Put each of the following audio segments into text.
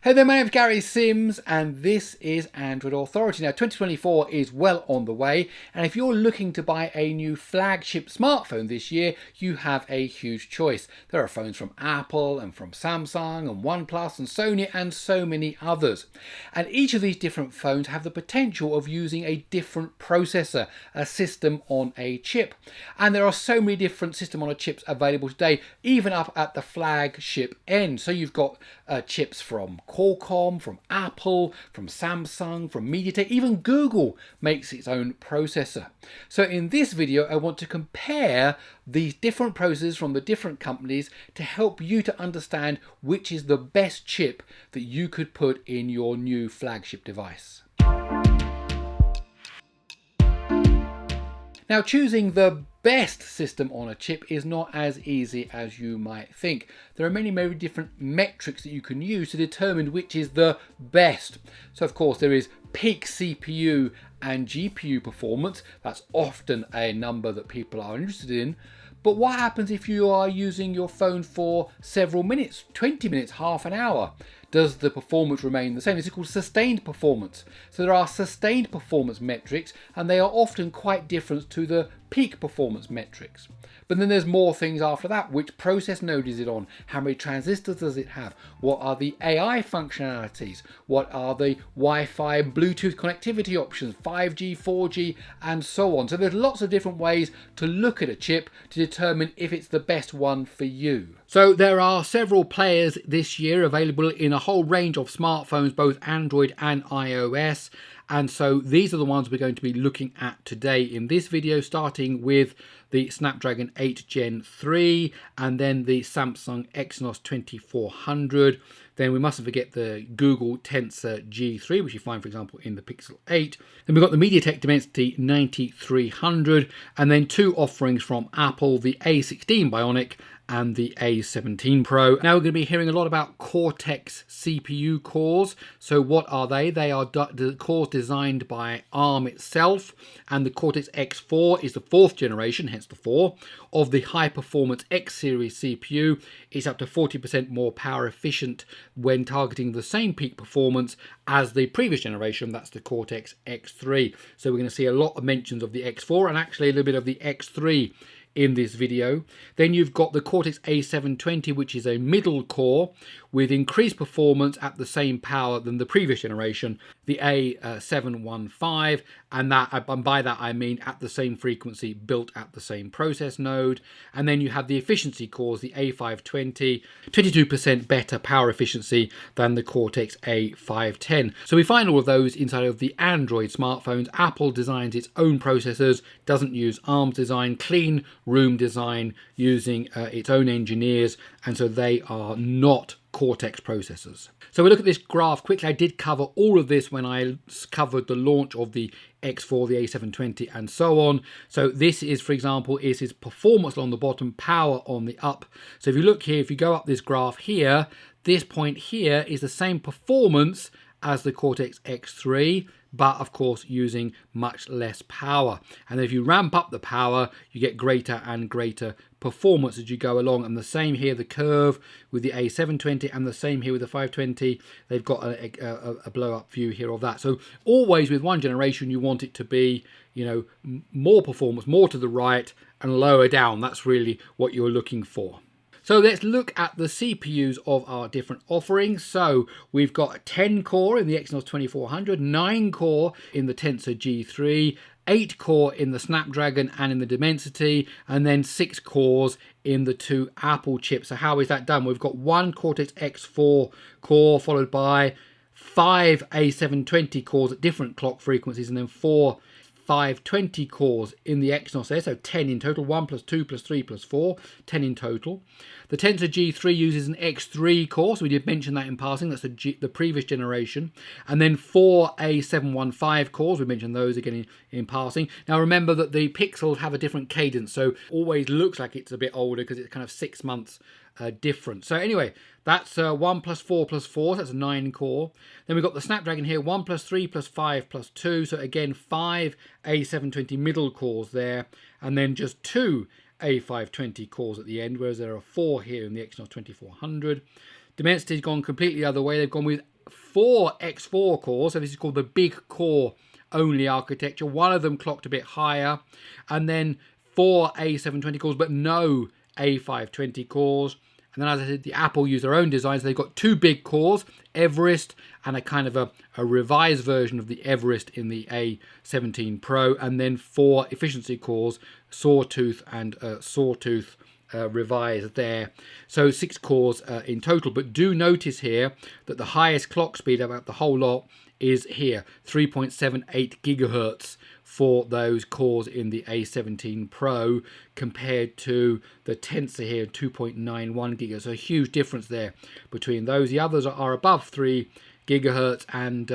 Hey there, my name's Gary Sims and this is Android Authority. Now 2024 is well on the way, and if you're looking to buy a new flagship smartphone this year, you have a huge choice. There are phones from Apple and from Samsung and OnePlus and Sony and so many others. And each of these different phones have the potential of using a different processor, a system on a chip. And there are so many different system on a chips available today, even up at the flagship end. So you've got chips from Qualcomm, from Apple, from Samsung, from MediaTek, even Google makes its own processor. So in this video, I want to compare these different processors from the different companies to help you to understand which is the best chip that you could put in your new flagship device. Now, choosing the best system on a chip is not as easy as you might think. There are many different metrics that you can use to determine which is the best. So of course there is peak CPU and GPU performance. That's often a number that people are interested in. But what happens if you are using your phone for several minutes, 20 minutes, half an hour? Does the performance remain the same? This is called sustained performance. So there are sustained performance metrics, and they are often quite different to the peak performance metrics. But then there's more things after that. Which process node is it on? How many transistors does it have? What are the AI functionalities? What are the Wi-Fi and Bluetooth connectivity options, 5G, 4G, and so on? So there's lots of different ways to look at a chip to determine if it's the best one for you. So there are several players this year available in a whole range of smartphones, both Android and iOS. And so these are the ones we're going to be looking at today in this video, starting with the Snapdragon 8 Gen 3 and then the Samsung Exynos 2400. Then we mustn't forget the Google Tensor G3, which you find, for example, in the Pixel 8. Then we've got the MediaTek Dimensity 9300, and then two offerings from Apple, the A16 Bionic and the A17 Pro. Now we're going to be hearing a lot about Cortex CPU cores. So what are they? They are the cores designed by ARM itself, and the Cortex X4 is the fourth generation, hence the 4, of the high-performance X series CPU. It's up to 40% more power efficient when targeting the same peak performance as the previous generation, that's the Cortex X3. So we're going to see a lot of mentions of the X4 and actually a little bit of the X3 in this video. Then you've got the Cortex A720, which is a middle core with increased performance at the same power than the previous generation, the A715, and by that I mean at the same frequency, built at the same process node. And then you have the efficiency cores, the A520, 22% better power efficiency than the Cortex A510. So we find all of those inside of the Android smartphones. Apple designs its own processors, doesn't use ARM's design, clean room design using its own engineers, and so they are not Cortex processors. So we look at this graph quickly. I did cover all of this when I covered the launch of the X4, the A720 and so on. So this is, for example, is his performance on the bottom, power on the up. So if you look here, if you go up this graph here, this point here is the same performance as the Cortex X3, but of course using much less power. And if you ramp up the power, you get greater and greater performance as you go along. And the same here, the curve with the A720, and the same here with the 520. They've got a blow up view here of that. So always with one generation, you want it to be, you know, more performance, more to the right and lower down. That's really what you're looking for. So let's look at the CPUs of our different offerings. So we've got a 10 core in the Exynos 2400, 9 core in the Tensor G3, 8 core in the Snapdragon and in the Dimensity, and then 6 cores in the two Apple chips. So how is that done? We've got one Cortex X4 core followed by 5 A720 cores at different clock frequencies, and then 4 520 cores in the Exynos there, so 10 in total, 1 plus 2 plus 3 plus 4, 10 in total. The Tensor G3 uses an X3 core, so we did mention that in passing, that's the previous generation. And then 4 A715 cores, we mentioned those again in passing. Now remember that the Pixels have a different cadence, so always looks like it's a bit older because it's kind of 6 months different. So anyway, that's 1 plus 4 plus 4, so that's a 9 core. Then we've got the Snapdragon here, 1 plus 3 plus 5 plus 2, so again 5 A720 middle cores there, and then just 2 A520 cores at the end, whereas there are 4 here in the Exynos 2400. Dimensity's gone completely the other way. They've gone with 4 X4 cores, so this is called the big core only architecture. One of them clocked a bit higher, and then 4 A720 cores, but no A520 cores. And then, as I said, the Apple use their own designs. They've got 2 big cores, Everest, and a kind of a revised version of the Everest in the A17 Pro, and then 4 efficiency cores, Sawtooth and Sawtooth revised there. So 6 cores in total. But do notice here that the highest clock speed about the whole lot is here, 3.78 gigahertz for those cores in the A17 Pro compared to the Tensor here, 2.91 gigahertz. So a huge difference there between those. The others are above 3 gigahertz, and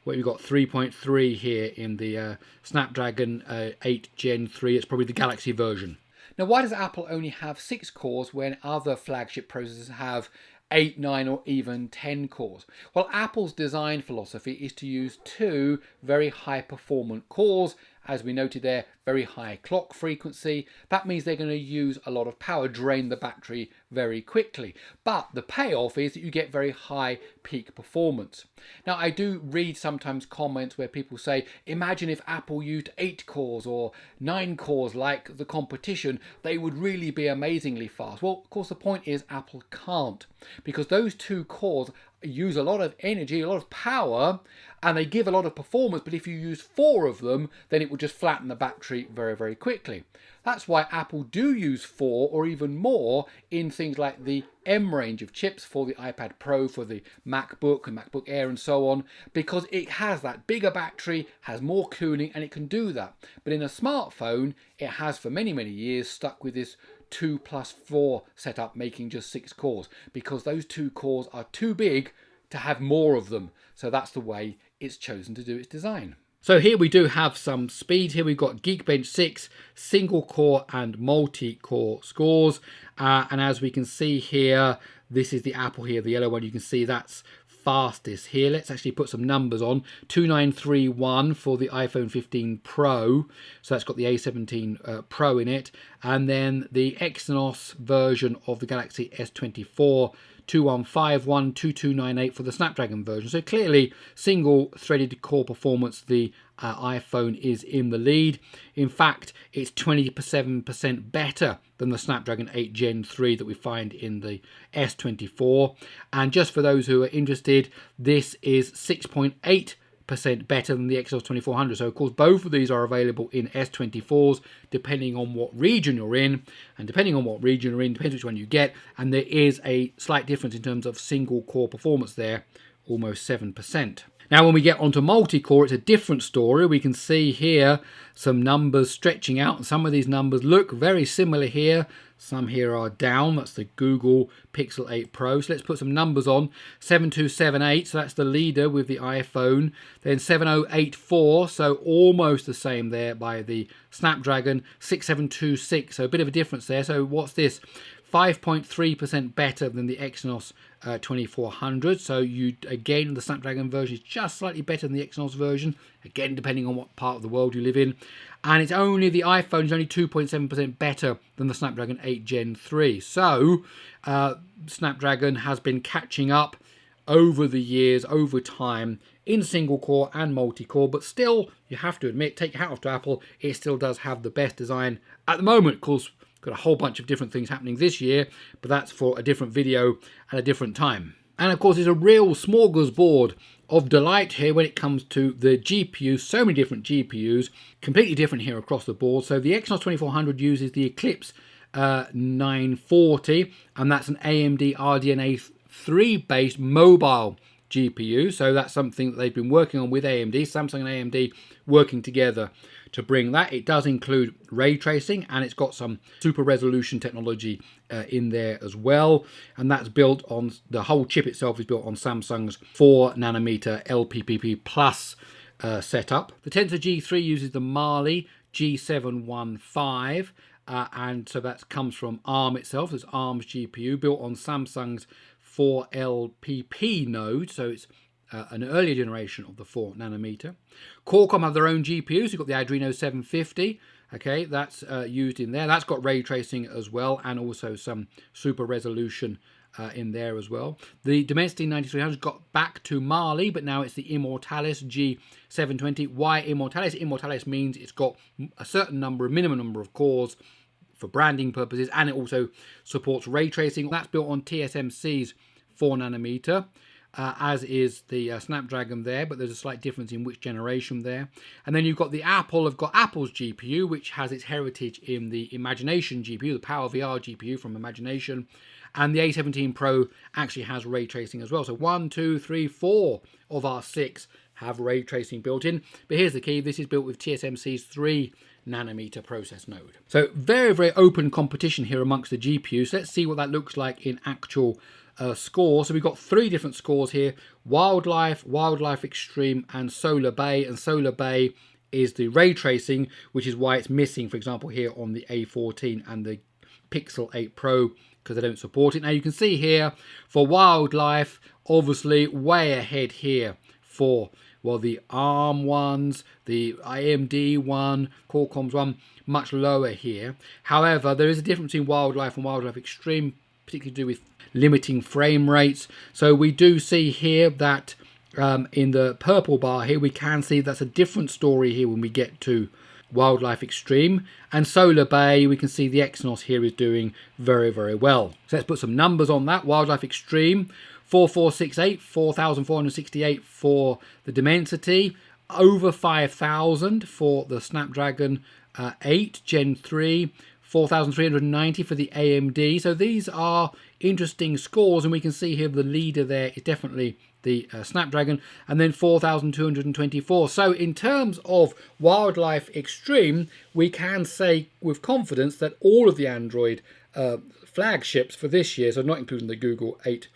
we've got 3.3 here in the Snapdragon 8 Gen 3. It's probably the Galaxy version. Now, why does Apple only have 6 cores when other flagship processors have 8, 9 or even 10 cores? Well, Apple's design philosophy is to use 2 very high performant cores. As we noted there, very high clock frequency. That means they're going to use a lot of power, drain the battery very quickly. But the payoff is that you get very high peak performance. Now, I do read sometimes comments where people say, imagine if Apple used 8 cores or 9 cores like the competition, they would really be amazingly fast. Well, of course, the point is Apple can't, because those 2 cores use a lot of energy, a lot of power, and they give a lot of performance. But if you use 4 of them, then it will just flatten the battery very, very quickly. That's why Apple do use 4 or even more in things like the M range of chips for the iPad Pro, for the MacBook and MacBook Air and so on, because it has that bigger battery, has more cooling, and it can do that. But in a smartphone, it has for many, many years stuck with this 2 plus 4 setup, making just 6 cores, because those 2 cores are too big to have more of them. So that's the way it's chosen to do its design. So here we do have some speed. Here we've got Geekbench 6 single core and multi-core scores, and as we can see here, this is the Apple here, the yellow one. You can see that's fastest here. Let's actually put some numbers on. 2931 for the iPhone 15 Pro, so that's got the A17 Pro in it, and then the Exynos version of the Galaxy S24, 2151, 2298 for the Snapdragon version. So clearly single threaded core performance, the iPhone is in the lead. In fact, it's 27% better than the Snapdragon 8 Gen 3 that we find in the S24. And just for those who are interested, this is 6.8% better than the Exynos 2400. So of course both of these are available in S24s depending on what region you're in, and depending on what region you're in depends which one you get, and there is a slight difference in terms of single core performance there, almost 7%. Now when we get onto multi-core, it's a different story. We can see here some numbers stretching out, and some of these numbers look very similar here. Some here are down. That's the Google Pixel 8 Pro. So let's put some numbers on. 7278, so that's the leader with the iPhone. Then 7084, so almost the same there by the Snapdragon. 6726, so a bit of a difference there. So what's this? 5.3% better than the Exynos 2400. So you, again, the Snapdragon version is just slightly better than the Exynos version, again depending on what part of the world you live in. And it's only, the iPhone is only 2.7% better than the Snapdragon 8 Gen 3. So Snapdragon has been catching up over the years, over time, in single core and multi-core, but still, you have to admit, take your hat off to Apple, it still does have the best design at the moment. Of course, got a whole bunch of different things happening this year, but that's for a different video at a different time. And of course, it's a real smorgasbord of delight here when it comes to the GPUs. So many different GPUs, completely different here across the board. So the Exynos 2400 uses the Eclipse 940, and that's an AMD RDNA 3 based mobile GPU. So that's something that they've been working on with AMD, Samsung and AMD working together to bring that. It does include ray tracing, and it's got some super resolution technology in there as well. And that's built on, the whole chip itself is built on Samsung's 4nm LPPP Plus setup. The Tensor G3 uses the Mali G715, and so that comes from ARM itself. It's ARM's GPU built on Samsung's 4LPP node, so it's an earlier generation of the 4nm. Qualcomm have their own GPUs. You've got the Adreno 750. Okay, that's used in there. That's got ray tracing as well, and also some super resolution in there as well. The Dimensity 9300 got back to Mali, but now it's the Immortalis G720. Why Immortalis? Immortalis means it's got a certain number, a minimum number of cores for branding purposes, and it also supports ray tracing. That's built on TSMC's 4nm, as is the Snapdragon there, but there's a slight difference in which generation there. And then you've got the Apple, have got Apple's GPU, which has its heritage in the Imagination GPU, the Power VR GPU from Imagination. And the A17 Pro actually has ray tracing as well. So 1, 2, 3, 4 of our 6 have ray tracing built in. But here's the key, this is built with TSMC's 3nm process node. So very, very open competition here amongst the GPUs. Let's see what that looks like in actual score. So we've got 3 different scores here: Wildlife, Wildlife Extreme, and Solar Bay. And Solar Bay is the ray tracing, which is why it's missing, for example, here on the A14 and the Pixel 8 Pro, because they don't support it. Now you can see here for Wildlife, obviously way ahead here for, well, the ARM ones, the AMD one, Qualcomm's one, much lower here. However, there is a difference between Wildlife and Wildlife Extreme, particularly to do with limiting frame rates. So we do see here that in the purple bar here, we can see that's a different story here when we get to Wildlife Extreme. And Solar Bay, we can see the Exynos here is doing very, very well. So let's put some numbers on that. Wildlife Extreme, 4468, 4468 for the Dimensity, over 5000 for the Snapdragon 8 Gen 3, 4390 for the AMD. So these are interesting scores, and we can see here the leader there is definitely the Snapdragon, and then 4224. So in terms of Wildlife Extreme, we can say with confidence that all of the Android flagships for this year, so not including the Google 8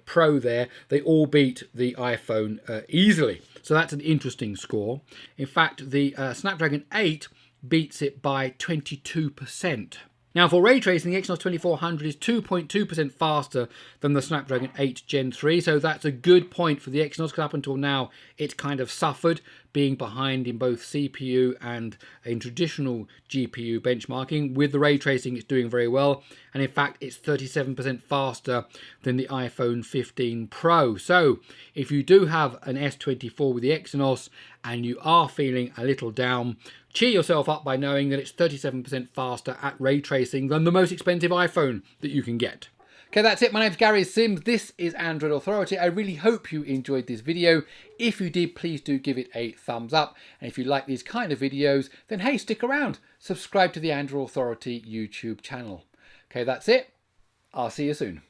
Pro there, they all beat the iPhone easily. So that's an interesting score. In fact, the Snapdragon 8 beats it by 22%. Now for ray tracing, the Exynos 2400 is 2.2% faster than the Snapdragon 8 Gen 3, so that's a good point for the Exynos, because up until now it's kind of suffered being behind in both CPU and in traditional GPU benchmarking. With the ray tracing, it's doing very well, and in fact it's 37% faster than the iPhone 15 Pro. So if you do have an S24 with the Exynos and you are feeling a little down, cheer yourself up by knowing that it's 37% faster at ray tracing than the most expensive iPhone that you can get. Okay, that's it. My name's Gary Sims. This is Android Authority. I really hope you enjoyed this video. If you did, please do give it a thumbs up. And if you like these kind of videos, then hey, stick around. Subscribe to the Android Authority YouTube channel. Okay, that's it. I'll see you soon.